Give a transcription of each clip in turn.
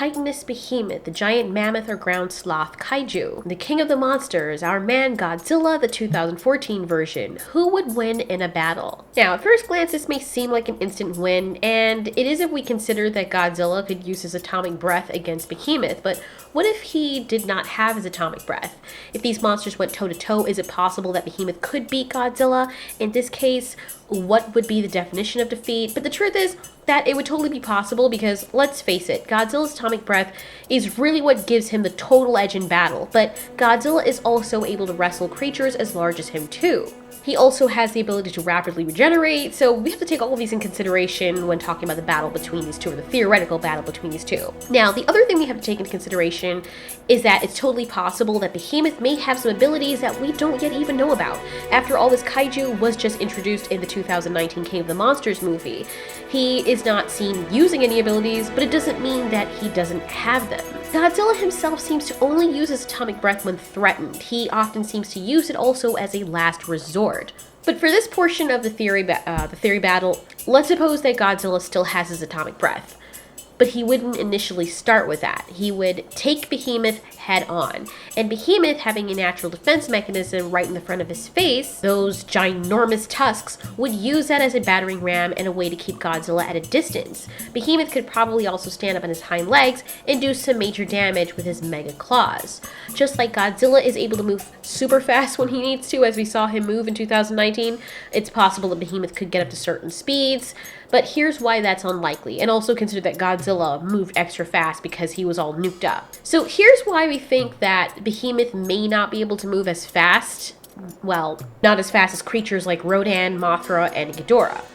Titanous Behemoth, the giant mammoth or ground sloth kaiju. The king of the monsters, our man Godzilla, the 2014 version. Who would win in a battle? Now, at first glance, this may seem like an instant win, and it is if we consider that Godzilla could use his atomic breath against Behemoth, but what if he did not have his atomic breath? If these monsters went toe-to-toe, is it possible that Behemoth could beat Godzilla? In this case, what would be the definition of defeat? But the truth is that it would totally be possible because, let's face it, Godzilla's atomic breath is really what gives him the total edge in battle, but Godzilla is also able to wrestle creatures as large as him too. He also has the ability to rapidly regenerate, so we have to take all of these in consideration when talking about the battle between these two, or the theoretical battle between these two. Now, the other thing we have to take into consideration is that it's totally possible that Behemoth may have some abilities that we don't yet even know about. After all, this kaiju was just introduced in the 2019 King of the Monsters movie. He is not seen using any abilities, but it doesn't mean that he doesn't have them. Godzilla himself seems to only use his atomic breath when threatened. He often seems to use it also as a last resort. But for this portion of the theory battle, let's suppose that Godzilla still has his atomic breath. But he wouldn't initially start with that. He would take Behemoth head on. And Behemoth, having a natural defense mechanism right in the front of his face, those ginormous tusks, would use that as a battering ram and a way to keep Godzilla at a distance. Behemoth could probably also stand up on his hind legs and do some major damage with his mega claws. Just like Godzilla is able to move super fast when he needs to, as we saw him move in 2019, it's possible that Behemoth could get up to certain speeds. But here's why that's unlikely, and also consider that Godzilla moved extra fast because he was all nuked up. So here's why we think that Behemoth may not be able to move as fast, well, not as fast as creatures like Rodan, Mothra, and Ghidorah.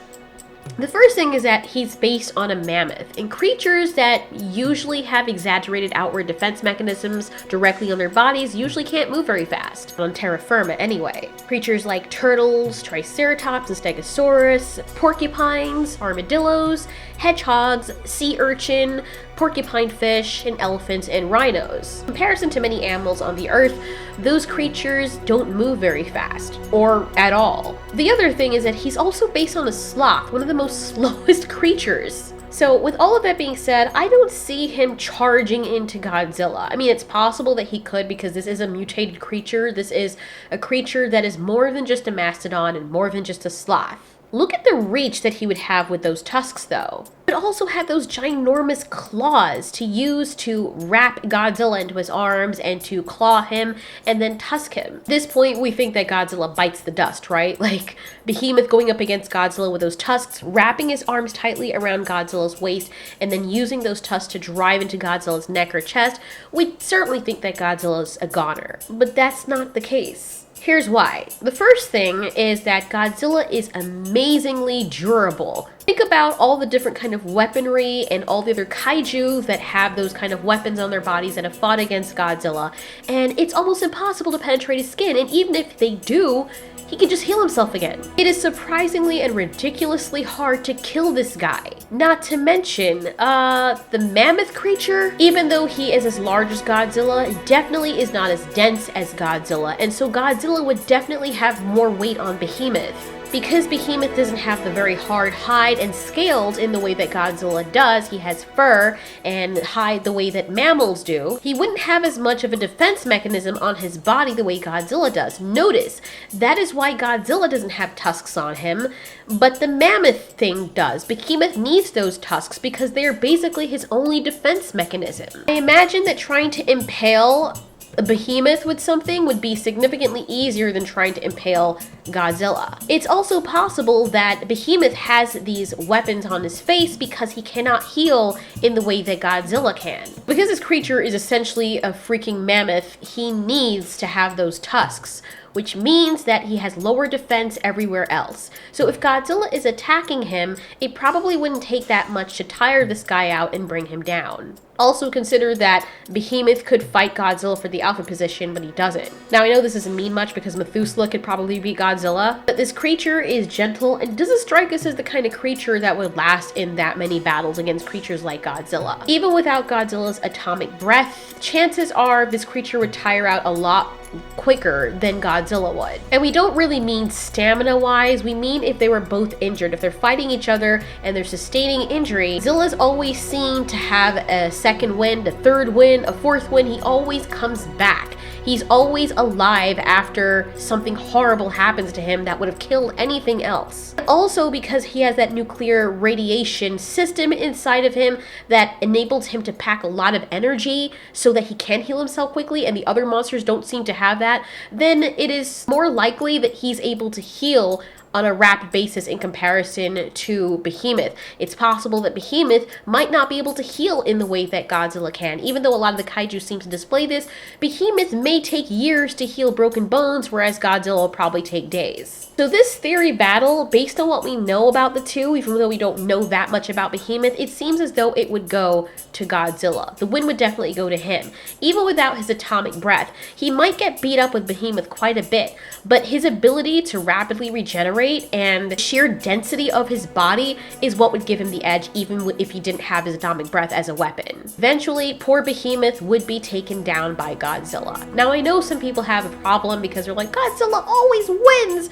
The first thing is that he's based on a mammoth, and creatures that usually have exaggerated outward defense mechanisms directly on their bodies usually can't move very fast, on terra firma anyway. Creatures like turtles, triceratops and stegosaurus, porcupines, armadillos, hedgehogs, sea urchin, porcupine fish, and elephants and rhinos. In comparison to many animals on the earth, those creatures don't move very fast, or at all. The other thing is that he's also based on a sloth, one of the most slowest creatures. So with all of that being said, I don't see him charging into Godzilla. I mean, it's possible that he could because this is a mutated creature. This is a creature that is more than just a mastodon and more than just a sloth. Look at the reach that he would have with those tusks, though. He would also have those ginormous claws to use to wrap Godzilla into his arms and to claw him and then tusk him. At this point, we think that Godzilla bites the dust, right? Like Behemoth going up against Godzilla with those tusks, wrapping his arms tightly around Godzilla's waist, and then using those tusks to drive into Godzilla's neck or chest. We certainly think that Godzilla's a goner, but that's not the case. Here's why. The first thing is that Godzilla is amazingly durable. Think about all the different kind of weaponry and all the other kaiju that have those kind of weapons on their bodies that have fought against Godzilla, and it's almost impossible to penetrate his skin, and even if they do, he can just heal himself again. It is surprisingly and ridiculously hard to kill this guy. Not to mention, the mammoth creature, even though he is as large as Godzilla, definitely is not as dense as Godzilla, and so Godzilla would definitely have more weight on Behemoth. Because Behemoth doesn't have the very hard hide and scales in the way that Godzilla does, he has fur and hide the way that mammals do, he wouldn't have as much of a defense mechanism on his body the way Godzilla does. Notice, that is why Godzilla doesn't have tusks on him, but the mammoth thing does. Behemoth needs those tusks because they are basically his only defense mechanism. I imagine that trying to impale a Behemoth with something would be significantly easier than trying to impale Godzilla. It's also possible that Behemoth has these weapons on his face because he cannot heal in the way that Godzilla can. Because this creature is essentially a freaking mammoth, he needs to have those tusks, which means that he has lower defense everywhere else. So if Godzilla is attacking him, it probably wouldn't take that much to tire this guy out and bring him down. Also consider that Behemoth could fight Godzilla for the alpha position, but he doesn't. Now I know this doesn't mean much because Methuselah could probably beat Godzilla, but this creature is gentle and doesn't strike us as the kind of creature that would last in that many battles against creatures like Godzilla. Even without Godzilla's atomic breath, chances are this creature would tire out a lot quicker than Godzilla would. And we don't really mean stamina-wise, we mean if they were both injured. If they're fighting each other and they're sustaining injury, Godzilla's always seen to have a second wind, a third wind, a fourth wind, he always comes back. He's always alive after something horrible happens to him that would have killed anything else. Also because he has that nuclear radiation system inside of him that enables him to pack a lot of energy so that he can heal himself quickly, and the other monsters don't seem to have that, then it is more likely that he's able to heal on a rapid basis in comparison to Behemoth. It's possible that Behemoth might not be able to heal in the way that Godzilla can. Even though a lot of the kaiju seem to display this, Behemoth may take years to heal broken bones, whereas Godzilla will probably take days. So this theory battle, based on what we know about the two, even though we don't know that much about Behemoth, it seems as though it would go to Godzilla. The win would definitely go to him. Even without his atomic breath, he might get beat up with Behemoth quite a bit, but his ability to rapidly regenerate and the sheer density of his body is what would give him the edge, even if he didn't have his atomic breath as a weapon. Eventually, poor Behemoth would be taken down by Godzilla. Now, I know some people have a problem because they're like, Godzilla always wins!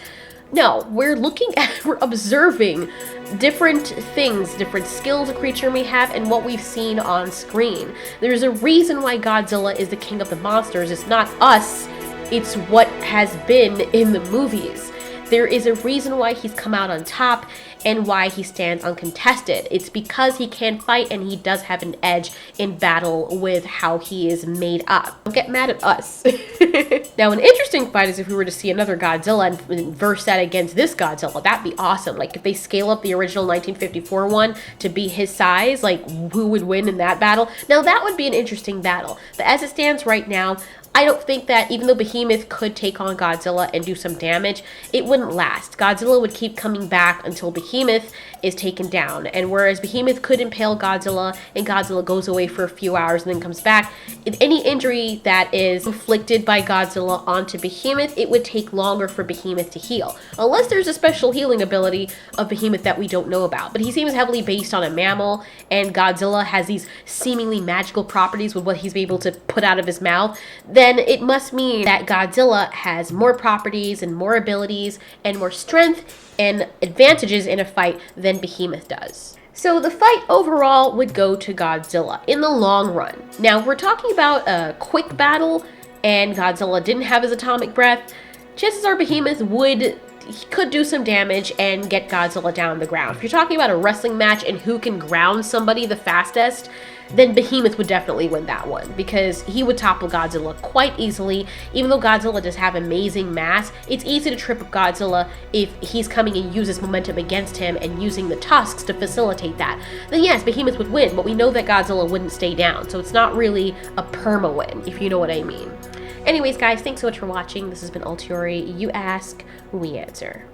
No, we're observing different things, different skills a creature may have, and what we've seen on screen. There's a reason why Godzilla is the king of the monsters. It's not us, it's what has been in the movies. There is a reason why he's come out on top and why he stands uncontested. It's because he can fight and he does have an edge in battle with how he is made up. Don't get mad at us. Now, an interesting fight is if we were to see another Godzilla and verse that against this Godzilla. That'd be awesome. Like, if they scale up the original 1954 one to be his size, like, who would win in that battle? Now, that would be an interesting battle. But as it stands right now, I don't think that, even though Behemoth could take on Godzilla and do some damage, it wouldn't last. Godzilla would keep coming back until Behemoth is taken down. And whereas Behemoth could impale Godzilla and Godzilla goes away for a few hours and then comes back, if any injury that is inflicted by Godzilla onto Behemoth, it would take longer for Behemoth to heal. Unless there's a special healing ability of Behemoth that we don't know about. But he seems heavily based on a mammal, and Godzilla has these seemingly magical properties with what he's able to put out of his mouth. Then it must mean that Godzilla has more properties and more abilities and more strength and advantages in a fight than Behemoth does. So the fight overall would go to Godzilla in the long run. Now, if we're talking about a quick battle and Godzilla didn't have his atomic breath, chances are Behemoth could do some damage and get Godzilla down on the ground. If you're talking about a wrestling match and who can ground somebody the fastest, then Behemoth would definitely win that one because he would topple Godzilla quite easily. Even though Godzilla does have amazing mass, it's easy to trip up Godzilla if he's coming and uses momentum against him and using the tusks to facilitate that. Then yes, Behemoth would win, but we know that Godzilla wouldn't stay down, so it's not really a perma-win, if you know what I mean. Anyways, guys, thanks so much for watching. This has been Altiori. You ask, we answer.